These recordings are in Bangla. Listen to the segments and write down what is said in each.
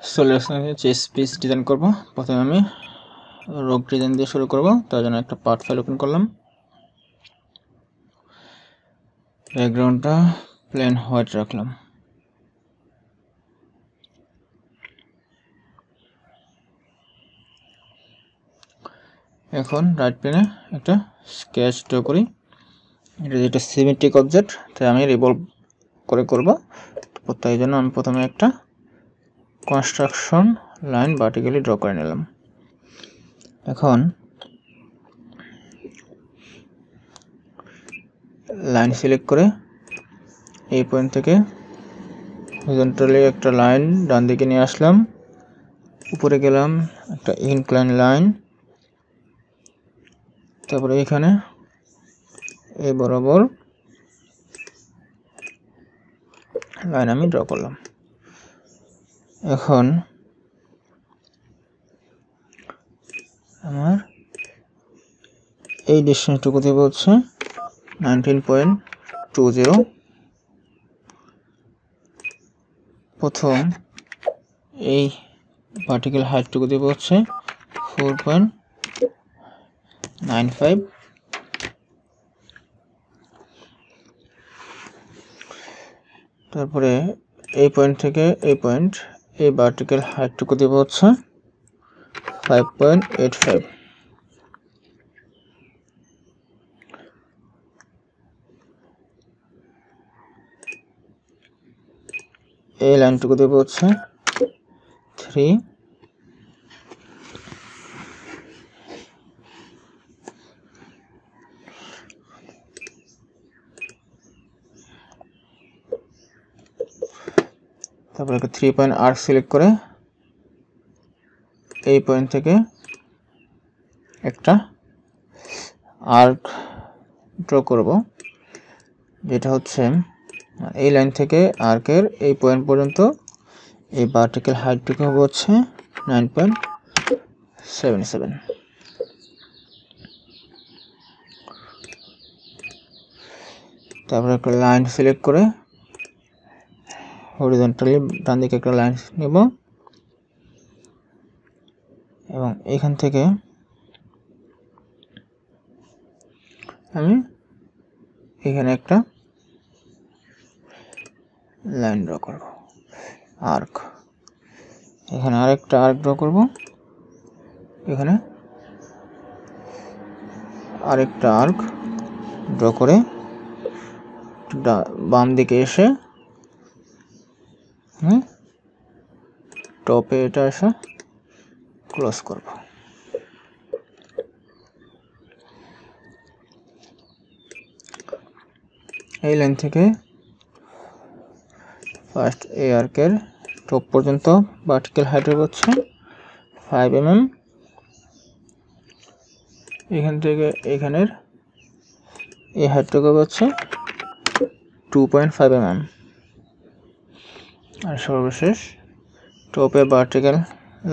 চলে আসছে চেস পিস ডিজাইন করব। প্রথমে আমি রোগ ডিজাইন দিয়ে শুরু করব। তার জন্য একটা পার্ট ফাইল ওপেন করলাম। ব্যাকগ্রাউন্ডটা প্লেন হোয়াইট রাখলাম। এখন রাইট প্লেনে একটা স্কেচ ড্র করি। এটা যেটা সিমেট্রিক অবজেক্ট, তাই আমি রিভলভ করে করব। তাই জন্য আমি প্রথমে একটা কনস্ট্রাকশন লাইন ভার্টিক্যালি ড্র করে নিলাম। এখন লাইন সিলেক্ট করে এই পয়েন্ট থেকে হরিজন্টালি একটা লাইন ডান দিকে নিয়ে আসলাম। উপরে গেলাম, একটা ইনক্লাইন লাইন। তারপরে এখানে এই বরাবর লাইন আমি ড্র করলাম। এখন আমার এই ডিস্টেন্সটুকু দেব হচ্ছে 19.20। প্রথম এই ভার্টিক্যাল হাইটটুকু দেব হচ্ছে 4.95। তারপরে এই পয়েন্ট থেকে এই পয়েন্ট এই ভার্টিক্যাল হাইটটুকু দেব হচ্ছে 5.85। এই লাইনটুকু দেব হচ্ছে 3। তারপরে একটা 3 পয়েন্ট আর্ক সিলেক্ট করে এই পয়েন্ট থেকে একটা আর্ক ড্র করব, যেটা হচ্ছে এই লাইন থেকে আর্কের এই পয়েন্ট পর্যন্ত এই ভার্টিক্যাল হাইটটুকু হবে হচ্ছে 9.77। তারপরে একটা লাইন সিলেক্ট করে হরিজন্টালি ডান দিকে একটা লাইন নেব এবং এখান থেকে আমি এখানে একটা লাইন ড্র করব, আর্ক। এখানে আরেকটা আর্ক ড্র করব, এখানে আরেকটা আর্ক ড্র করে বাম দিকে এসে টপে এটা এসে ক্লোজ করব। এই লাইন থেকে ফার্স্ট এই আর্কের টপ পর্যন্ত ভার্টিক্যাল হাইট হচ্ছে 5 mm। এখান থেকে এখানের এই হাইটটুকু হচ্ছে 2.5 mm। আর সর্বশেষ টপে ভার্টিক্যাল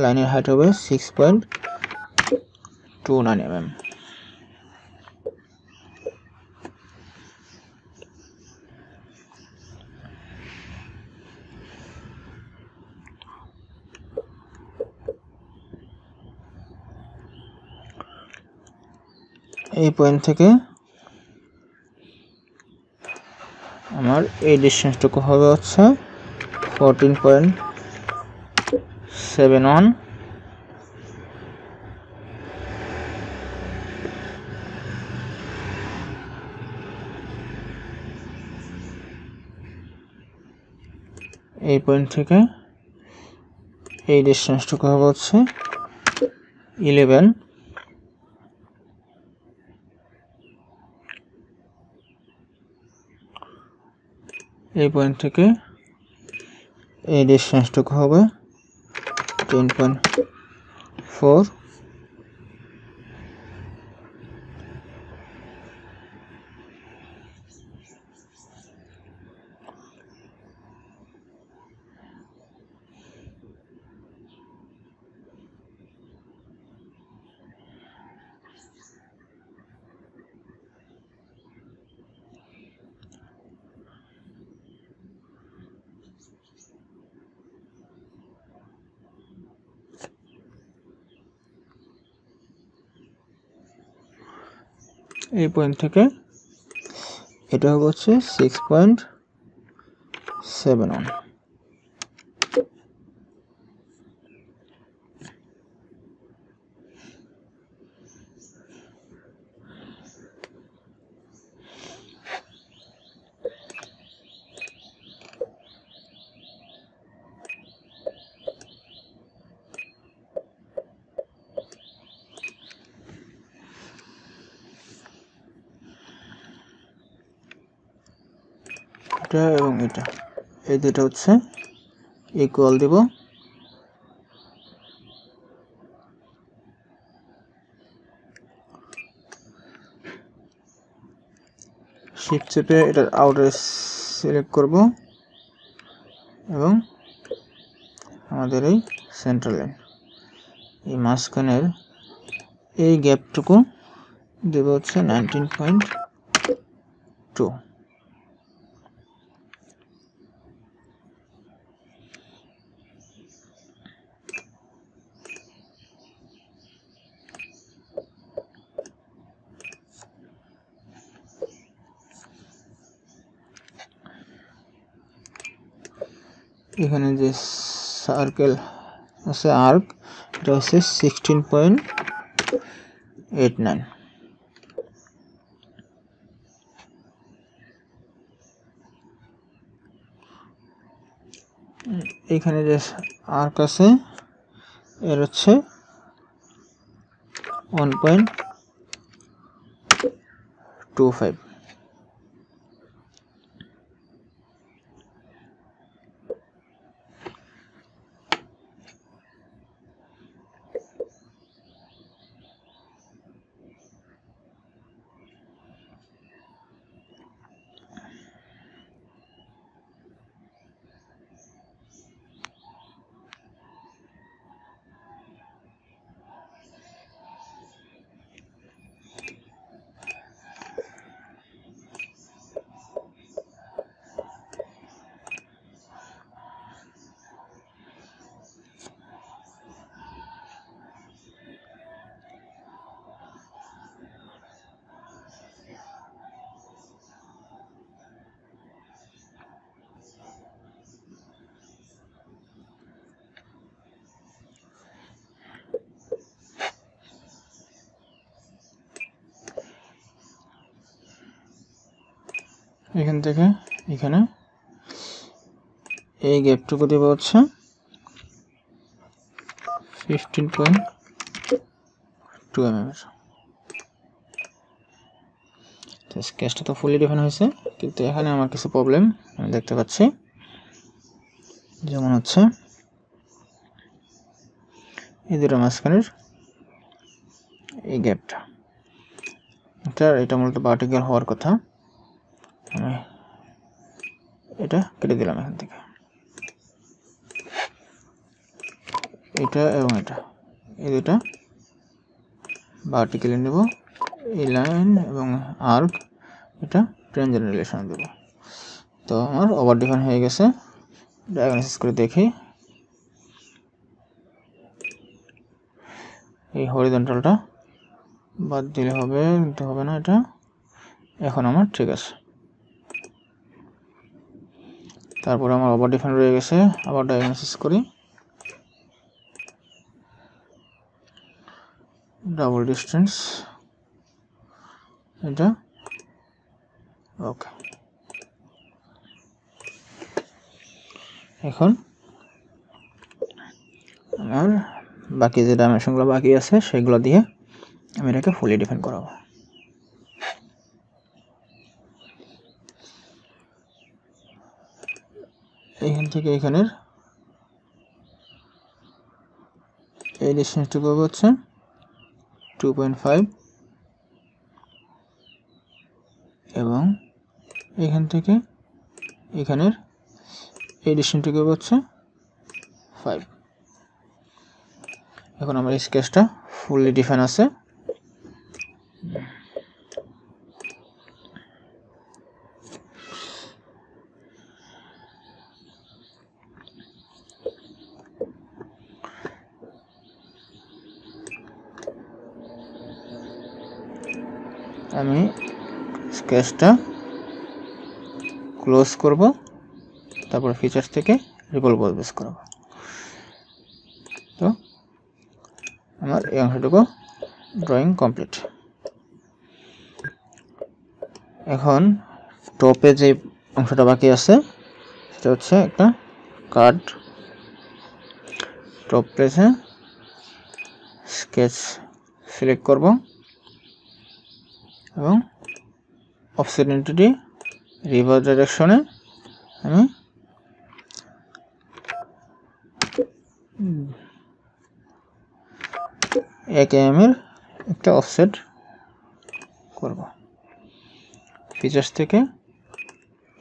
লাইনের হাইট হবে 6.29 mm। এই পয়েন্ট থেকে আমার এই ডিস্টেন্সটুকু হবে হচ্ছে 14.71। এই পয়েন্ট থেকে এই ডিস্টেন্সটুকু হবে হচ্ছে 11। এই পয়েন্ট থেকে এই ডিস্টেন্সটুকু হবে 10.4। এই পয়েন্ট থেকে এটা হবে হচ্ছে 6.71। এটা এবং এটা এই দুটো হচ্ছে ইকুয়াল দিব। শিফট চেপে এটার আউটার সিলেক্ট করব এবং আমাদের এই সেন্ট্রাল লাইন এই মাঝখানের এই গ্যাপটুকু দেব হচ্ছে 19.2। এখানে যে সার্কেল আছে আর্ক এটা হচ্ছে 16.89। এখানে যে আর্ক আছে এর হচ্ছে 1.25। এখান থেকে এখানে এই গ্যাপটুকু দেব হচ্ছে 15.2 mm। স্কেচটা তো ফুলি ডিফাইন হয়েছে, কিন্তু এখানে আমার কিছু প্রবলেম আমি দেখতে পাচ্ছি। যেমন হচ্ছে এই দুটো মাঝখানের এই গ্যাপটা, এটা মূলত ভার্টিক্যাল হওয়ার কথা। আমি এটা কেটে দিলাম এখান থেকে। এটা এবং এটা এই দুটা ভার্টিক্যালি নেব, এই লাইন এবং আর্ক এটা ট্যানজেন্ট রিলেশন দেব। তো আমার ওভার ডিফাইন হয়ে গেছে। ডায়াগনোসিস করে দেখি, এই হরিজন্টালটা বাদ দিলে হবে, কিন্তু হবে না এটা। এখন আমার ঠিক আছে। তারপর আমার ওভার ডিফাইন রয়ে গেছে, আবার ডায়াগনোসিস করি। ডাবল ডিস্টেন্স এটা ওকে। এখন আমার বাকি যে ডাইমেনশনগুলো বাকি আছে সেগুলো দিয়ে আমি এটাকে ফুলি ডিফাইন করাবো। এইখান থেকে এখানের এই ডিস্টেন্সটুকু হচ্ছে 2.5 এবং এখান থেকে এখানের এই ডিস্টেন্সটুকু হচ্ছে 5। এখন আমার স্কেচটা ফুললি ডিফাইন আছে। আমি স্কেচটা ক্লোজ করব, তারপর ফিচার্স থেকে রিভলভ বেস করব। তো আমার এই অংশটুকু ড্রয়িং কমপ্লিট। এখন টপে যে অংশটা বাকি আছে সেটা হচ্ছে একটা কার্ড। টপ প্লেসে স্কেচ সিলেক্ট করব এবং অফসেট এন্টিটি রিভার্স ডাইরেকশনে আমি 1 mm এর একটা অফসেট করব। ফিচার্স থেকে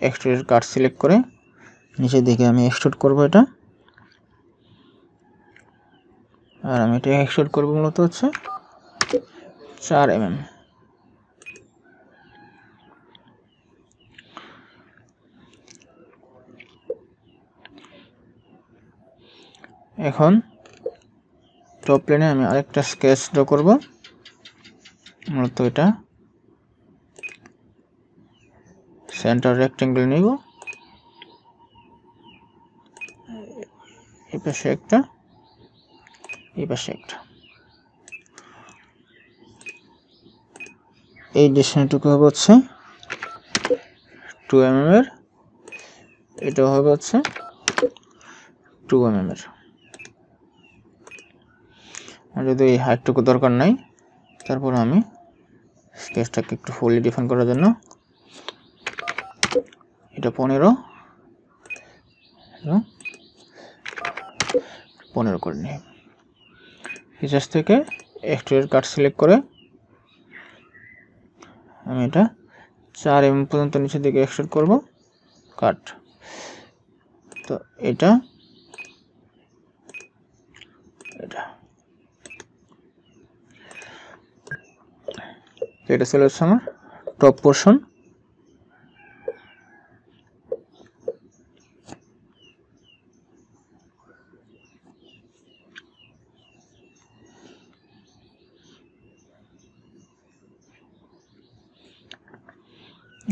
এক্সট্রুড কাট সিলেক্ট করে নিচের দিকে আমি এক্সট্রুড করব এটা, আর আমি এটা এক্সট্রুড করব মূলত হচ্ছে 4 mm। এখন টপ প্লেনে আমি আরেকটা স্কেচ ড্র করব, মূলত এটা সেন্টার রেক্টেঙ্গেল নিব, এই পাশে একটা, এই পাশে একটা। এই ডিসটেন্সটুকু হবে হচ্ছে 2 mm এর, এটাও হবে হচ্ছে 2 mm এর। আর যদি এই হাইটটুকু দরকার নাই, তারপর আমি স্কেচটাকে একটু ফুলি ডিফাইন করার জন্য এটা 15 এবং 15 করে নিই। ফিচার্স থেকে এক্সট্রুড কাট সিলেক্ট করে আমি এটা 4 mm পর্যন্ত নিচের দিকে এক্সট্রুড করব কাট। তো এটা এটা চলে আসছে আমার টপ পোর্শন।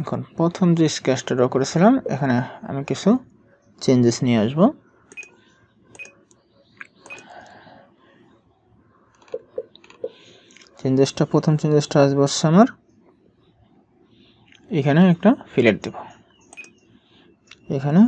এখন প্রথম যে স্কেচটা ড্র করেছিলাম এখানে আমি কিছু চেঞ্জেস নিয়ে আসব। প্রথম চেঞ্জেসটা আসবে হচ্ছে আমার এখানে একটা ফিলেট দেব, এখানে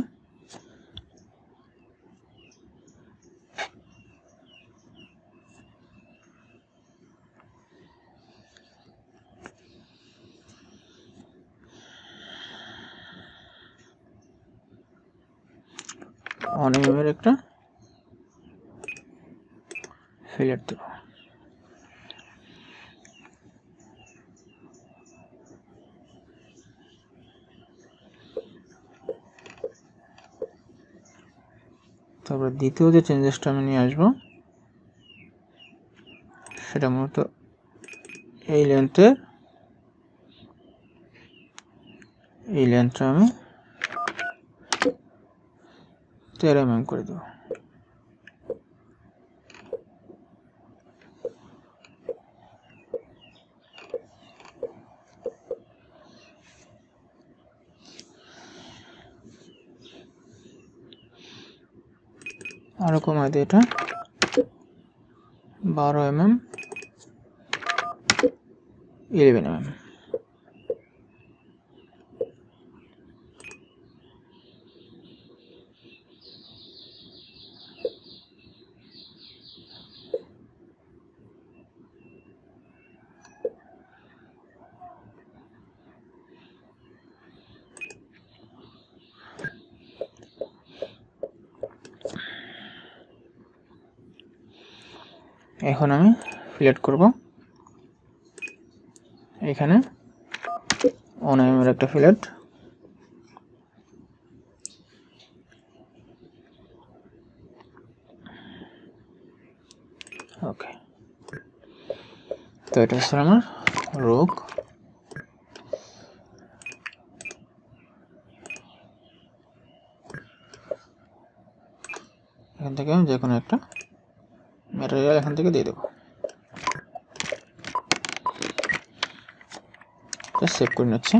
অনিয়মের একটা ফিলেট দেব। তারপর দ্বিতীয় যে চেঞ্জেসটা আমি নিয়ে আসবো সেটা মূলত এই লেন্থটা আমি 13 mm করে দেব। আরো কমাই দিই এটা 12 mm 11 mm। এখন আমি ফিলেট করব, এখানে 1 mm এর একটা ফিলেট, ওকে। তো এটা হচ্ছে আমার রোগ। এখান থেকে আমি যে কোনো একটা ম্যাটেরিয়াল এখান থেকে দিয়ে দেব। সেভ করে নিচ্ছি।